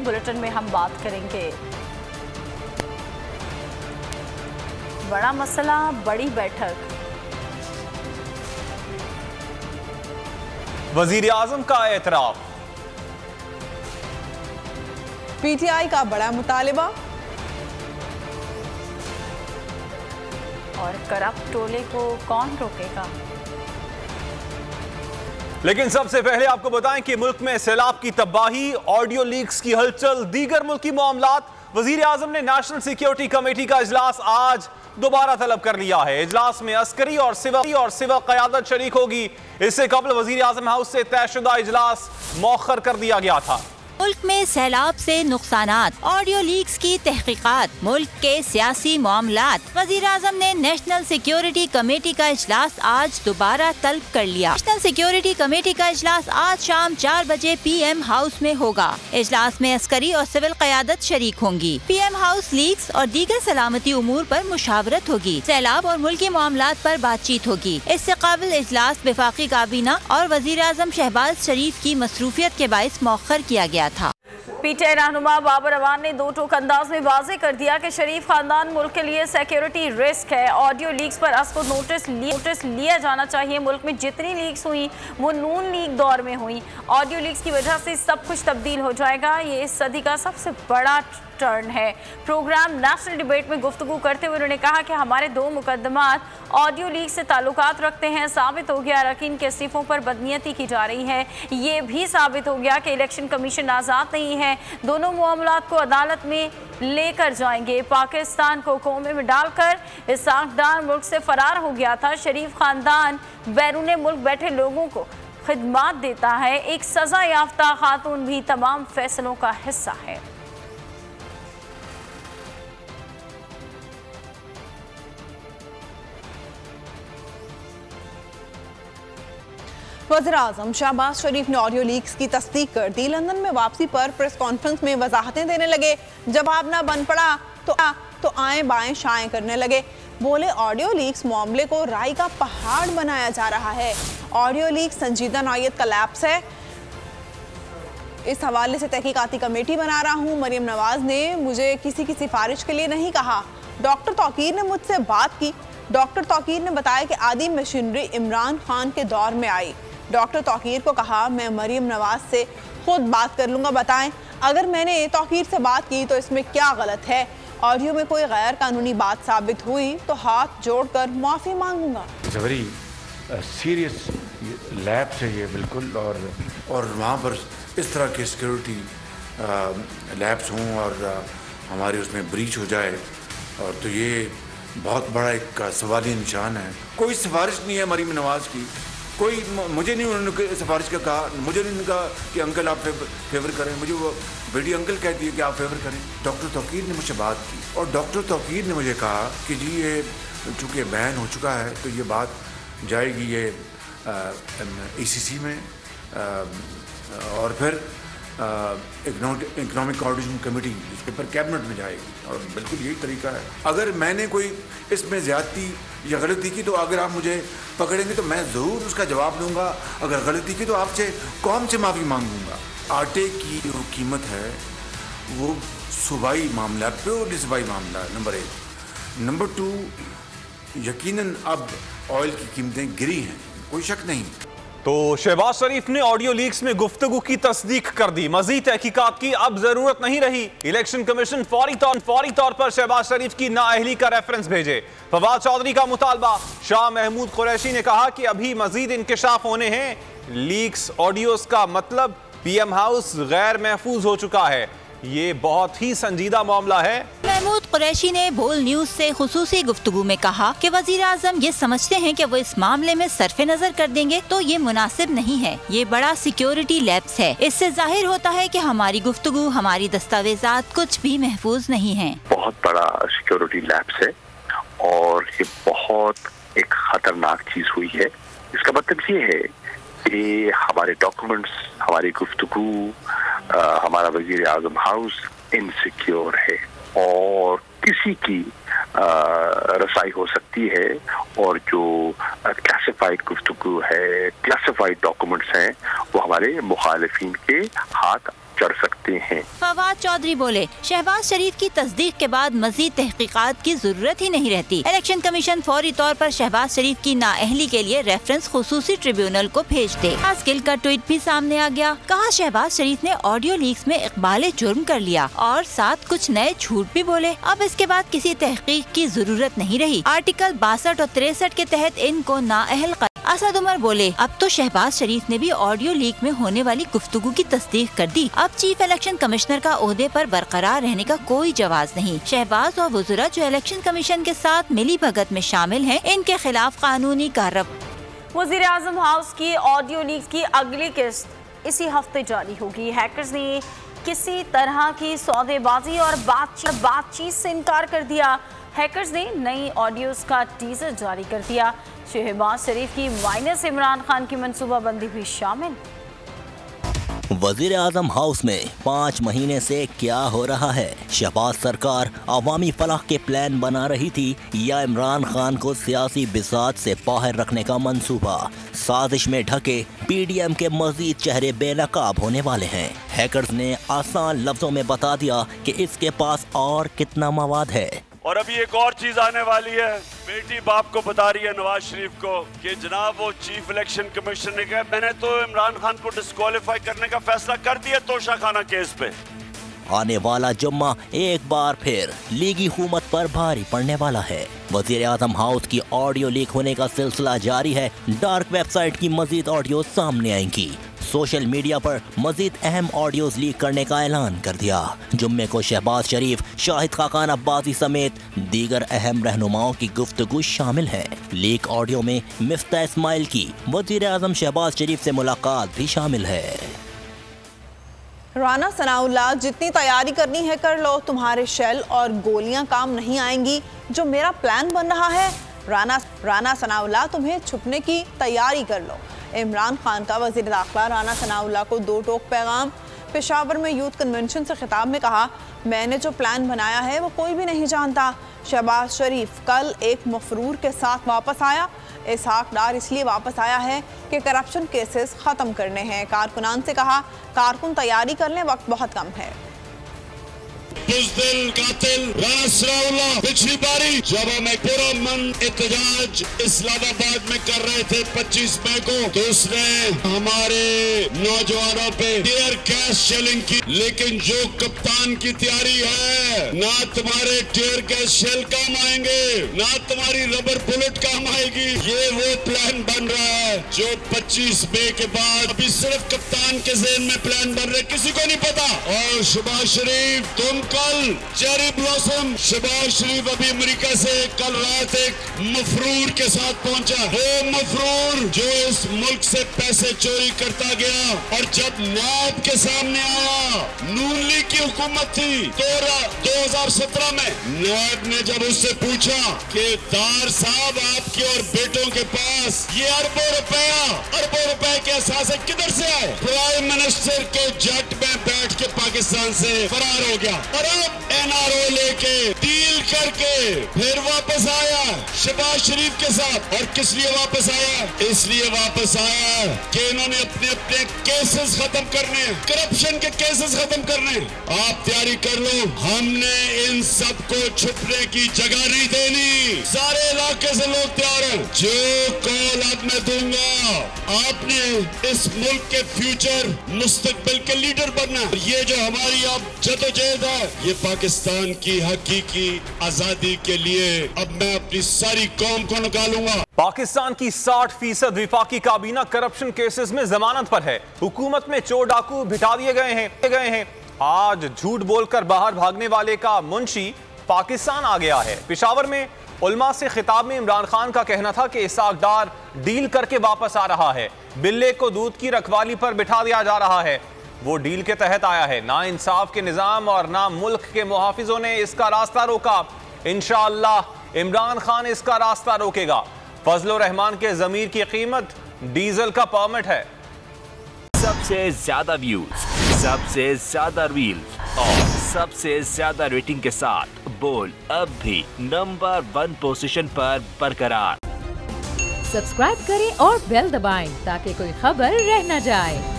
Bulletin में हम बात करेंगे। बड़ा मसला, बड़ी बैठक। वजीर आजम का एतराफ। पीटीआई का बड़ा मुतालिबा। और करप्ट टोले को कौन रोकेगा। लेकिन सबसे पहले आपको बताएं कि मुल्क में सैलाब की तबाही, ऑडियो लीक्स की हलचल, दीगर मुल्की मामलात। वजीर आजम ने नेशनल सिक्योरिटी कमेटी का इजलास आज दोबारा तलब कर लिया है। इजलास में अस्करी और सिवा क़यादत शरीक होगी। इससे कबल वजीर आजम हाउस से तयशुदा इजलास मौखर कर दिया गया था। मुल्क में सैलाब से नुकसानात, ऑडियो लीक्स की तहकीकात, मुल्क के सियासी मामलात। वजीर आजम ने नेशनल सिक्योरिटी कमेटी का इजलास आज दोबारा तलब कर लिया। नेशनल सिक्योरिटी कमेटी का इजलास आज शाम 4 बजे PM हाउस में होगा। इजलास में अस्करी और सिविल क़यादत शरीक होंगी। PM हाउस लीक्स और दीगर सलामती उमूर पर मुशावरत होगी। सैलाब और मुल्की मामलात पर बातचीत होगी। इससे काबिल इजलास वफाकी काबीना और वजीर आजम शहबाज शरीफ की मसरूफियत के बाइस मौखर किया गया था। पीटीआई रहनुमा बाबर अवान ने दो टोक अंदाज में वाजे कर दिया कि शरीफ खानदान मुल्क के लिए सिक्योरिटी रिस्क है। ऑडियो लीक्स पर असको नोटिस लिया जाना चाहिए। मुल्क में जितनी लीक्स हुई वो नून लीग दौर में हुई। ऑडियो लीक्स की वजह से सब कुछ तब्दील हो जाएगा। ये इस सदी का सबसे बड़ा टर्न है। प्रोग्राम नेशनल डिबेट में गुफ्तगू करते हुए उन्होंने कहा कि हमारे 2 मुकदमात ऑडियो लीक से ताल्लुकात रखते हैं। साबित हो गया अरकान के इस्तीफों पर बदनीयती की जा रही है। ये भी साबित हो गया कि इलेक्शन कमीशन आज़ाद नहीं है। दोनों मामलात को अदालत में लेकर जाएंगे। पाकिस्तान को कोमे में डालकर इस साख्दार मुल्क से फरार हो गया था। शरीफ खानदान बैरून मुल्क बैठे लोगों को खिदमात देता है। एक सजा याफ्ता खातून भी तमाम फैसलों का हिस्सा है। वज़ीर आज़म शहबाज शरीफ ने ऑडियो लीक्स की तस्दीक कर दी। लंदन में वापसी पर प्रेस कॉन्फ्रेंस में वजाहतें देने लगे। जवाब ना बन पड़ा तो आए बाएं शाएं करने लगे। बोले ऑडियो लीक्स मामले को राय का पहाड़ बनाया जा रहा है। ऑडियो लीक संजीदा नौयत का लैप्स है। इस हवाले से तहकीकाती कमेटी बना रहा हूँ। मरियम नवाज ने मुझे किसी की सिफारिश के लिए नहीं कहा। डॉक्टर तौकीर ने मुझसे बात की। डॉक्टर तौकीर ने बताया कि आदि मशीनरी इमरान खान के दौर में आई। डॉक्टर तौकीर को कहा मैं मरियम नवाज से खुद बात कर लूँगा। बताएं अगर मैंने तौकीर से बात की तो इसमें क्या गलत है। ऑडियो में कोई गैर कानूनी बात साबित हुई तो हाथ जोड़कर माफ़ी मांगूंगा। वेरी सीरियस लैब्स है ये बिल्कुल। और वहाँ पर इस तरह के सिक्योरिटी लैब्स हों और हमारे उसमें ब्रीच हो जाए और तो ये बहुत बड़ा एक सवाली निशान है। कोई सिफारिश नहीं है मरीम नवाज की। कोई मुझे नहीं उन्होंने सिफारिश का कहा। मुझे नहीं कहा कि अंकल आप फेवर करें। मुझे वो बेटी अंकल कहती है कि आप फेवर करें। डॉक्टर तौकीर ने मुझसे बात की और डॉक्टर तौकीर ने मुझे कहा कि जी ये चूँकि बैन हो चुका है तो ये बात जाएगी ये ECC में और फिर इकोनॉमिक कोऑर्डिनेशन कमेटी जिसके ऊपर कैबिनेट में जाएगी। और बिल्कुल यही तरीका है। अगर मैंने कोई इसमें ज़्यादती या गलती की तो अगर आप मुझे पकड़ेंगे तो मैं ज़रूर उसका जवाब दूंगा। अगर गलती की तो आपसे कौम से माफ़ी मांगूंगा। आटे की जो कीमत है वो सूबाई मामला, प्योरली सूबाई मामला है, नंबर 1। नंबर 2, यकीनन अब ऑयल की कीमतें गिरी हैं, कोई शक नहीं। तो शहबाज शरीफ ने ऑडियो लीक्स में गुफ्तगू की तस्दीक कर दी। मजीद तहकीकात की अब जरूरत नहीं रही। इलेक्शन कमीशन फौरी तौर पर शहबाज शरीफ की नाअहली का रेफरेंस भेजे। फवाद चौधरी का मुतालबा। शाह महमूद कुरैशी ने कहा कि अभी मजीद इंकशाफ होने हैं। लीक्स ऑडियोज का मतलब PM हाउस गैर महफूज हो चुका है। ये बहुत ही संजीदा मामला है। महमूद कुरैशी ने बोल न्यूज से खुसूसी गुफ्तगू में कहा कि वजीर आजम ये समझते हैं कि वो इस मामले में सरफे नजर कर देंगे तो ये मुनासिब नहीं है। ये बड़ा सिक्योरिटी लैप्स है। इससे जाहिर होता है कि हमारी गुफ्तगू, हमारी दस्तावेजात कुछ भी महफूज नहीं है। बहुत बड़ा सिक्योरिटी लैप्स है और ये बहुत एक खतरनाक चीज हुई है। इसका मतलब ये है कि हमारे डॉक्यूमेंट्स, हमारी गुफ्तगू, हमारा वजीर आजम हाउस इनसिक्योर है और किसी की रसाई हो सकती है। और जो क्लासिफाइड गुफ्तगू है, क्लासिफाइड डॉक्यूमेंट्स हैं, वो हमारे मुखालिफिन के हाथ चढ़ सकते हैं। फवाद चौधरी बोले, शहबाज शरीफ की तस्दीक के बाद मजीद तहकीकात की जरूरत ही नहीं रहती। इलेक्शन कमीशन फौरी तौर पर शहबाज शरीफ की नाअहली के लिए रेफरेंस खुसूसी ट्रिब्यूनल को भेज दे। आजकल का ट्वीट भी सामने आ गया। कहा, शहबाज शरीफ ने ऑडियो लीक्स में इकबाल जुर्म कर लिया और साथ कुछ नए झूठ भी बोले। अब इसके बाद किसी तहकीक की जरूरत नहीं रही। आर्टिकल 62 और 63 के तहत इनको नाअहल। असद उमर बोले, अब तो शहबाज शरीफ ने भी ऑडियो लीक में होने वाली गुफ्तगू की तस्दीक कर दी। अब चीफ इलेक्शन कमिश्नर का ओहदे पर बरकरार रहने का कोई जवाज नहीं। शहबाज और वज़रा जो इलेक्शन कमीशन के साथ मिली भगत में शामिल हैं, इनके खिलाफ कानूनी कार्रवाई। वज़ीर आज़म हाउस की ऑडियो लीक की अगली किस्त इसी हफ्ते जारी होगी। हैकर्स ने किसी तरह की सौदेबाजी और बातचीत से इनकार कर दिया। हैकर्स ने नई ऑडियोज का टीजर जारी कर दिया। शहबाज शरीफ की माइनस इमरान खान की मंसूबाबंदी भी शामिल। वज़ीर आज़म हाउस में 5 महीने से क्या हो रहा है? शहबाज सरकार अवामी फलाह के प्लान बना रही थी या इमरान खान को सियासी बिसात से बाहर रखने का मंसूबा? साजिश में ढके PDM के मजीद चेहरे बेनकाब होने वाले हैं। हैकर्स ने आसान लफ्जों में बता दिया कि इसके पास और कितना मवाद है। और अभी एक और चीज आने वाली है। बेटी बाप को बता रही है नवाज शरीफ को कि जनाब वो चीफ इलेक्शन कमीशन ने कहा मैंने तो इमरान खान को डिस्क्वालीफाई करने का फैसला कर दिया तोशा खाना केस पे। आने वाला जुम्मा एक बार फिर लीगी हुकूमत पर भारी पड़ने वाला है। वज़ीर आज़म हाउस की ऑडियो लीक होने का सिलसिला जारी है। डार्क वेबसाइट की मजीद ऑडियो सामने आएंगी। सोशल मीडिया पर मजीद अहम ऑडियोज लीक करने का ऐलान कर दिया। जुम्मे को शहबाज शरीफ, शाहिद खाकान अब्बासी समेत दीगर अहम रहनुमाओं की गुफ्तगू शामिल है। लीक ऑडियो में मिफ्ता इस्माइल की वज़ीर आज़म शहबाज शरीफ से मुलाकात भी शामिल है। राना सनाउल्लाह, जितनी तैयारी करनी है कर लो, तुम्हारे शेल और गोलियां काम नहीं आएंगी। जो मेरा प्लान बन रहा है, राना सनाउल्लाह तुम्हें छुपने की तैयारी कर लो। इमरान खान का वज़ीर दाखिला राना सनाउल्लाह को 2 टोक पैगाम। पेशावर में यूथ कन्वेंशन से खिताब में कहा, मैंने जो प्लान बनाया है वो कोई भी नहीं जानता। शहबाज शरीफ कल एक मफरूर के साथ वापस आया। इसहाक डार इसलिए वापस आया है कि करप्शन केसेस ख़त्म करने हैं। कारकुनान से कहा, कारकुन तैयारी कर लें, वक्त बहुत कम है। बुज़दिल कातिल राना सनाउल्लाह पिछली बारी जब हम एक पुरअमन एहतजाज इस्लामाबाद में कर रहे थे 25 मई को, तो उसने हमारे नौजवानों पे टीयर गैस शेलिंग की। लेकिन जो कप्तान की तैयारी है, ना तुम्हारे टीयर गैस शेल काम आएंगे, ना तुम्हारी रबर बुलेट काम आएगी। ये वो प्लान बन रहा है जो 25 मई के बाद अभी सिर्फ कप्तान के ज़हन में प्लान बन रहे, किसी को नहीं पता। और शहबाज शरीफ, तुम कल चेरी ब्लॉसम, शहबाज शरीफ अभी अमेरिका से कल रात एक मफरूर के साथ पहुंचा। वो मफरूर जो इस मुल्क से पैसे चोरी करता गया, और जब नैब के सामने आया, नून लीग की हुकूमत थी तो 2017 में नैब ने जब उससे पूछा कि दार साहब आपके और बेटों के पास ये अरबों रुपए के असासे किधर से आए? प्राइम मिनिस्टर के जेट में बैठ के पाकिस्तान से फरार हो गया और अब NRO लेके डील करके फिर वापस आया शहबाज शरीफ के साथ। और किस लिए वापस आया? इसलिए वापस आया कि इन्होंने अपने अपने केसेस खत्म करने, करप्शन के केसेस खत्म करने। आप तैयारी कर लो, हमने इन सब को छुपने की जगह नहीं देनी। सारे इलाके से लोग तैयार हैं। जो कॉल अब मैं दूंगा, आपने इस मुल्क के फ्यूचर मुस्तकबिल के लीडर बनना। ये जो हमारी अब जदोजहद है, ये पाकिस्तान की हकीकी आजादी के लिए अब मैं अपनी सारी कौम को निकालूंगा। पाकिस्तान की 60% विफाकी काबीना करप्शन केसेस में जमानत पर है। हुकूमत में चोर डाकू बिठा दिए गए हैं। आज झूठ बोलकर बाहर भागने वाले का मुंशी पाकिस्तान आ गया है। पेशावर में उलमा से खिताब में इमरान खान का कहना था कि इसहाक डार डील करके वापस आ रहा है। बिल्ले को दूध की रखवाली पर बिठा दिया जा रहा है। वो डील के तहत आया है। ना इंसाफ के निजाम और ना मुल्क के मुहाफिजों ने इसका रास्ता रोका। इंशाअल्लाह इमरान खान इसका रास्ता रोकेगा। फजल रहमान के जमीर की कीमत डीजल का परमिट है। सबसे ज्यादा व्यूज, सबसे ज्यादा रील्स और सबसे ज्यादा रेटिंग के साथ बोल अब भी नंबर 1 पोजीशन पर बरकरार। सब्सक्राइब करें और बेल दबाएं ताकि कोई खबर रह न जाए।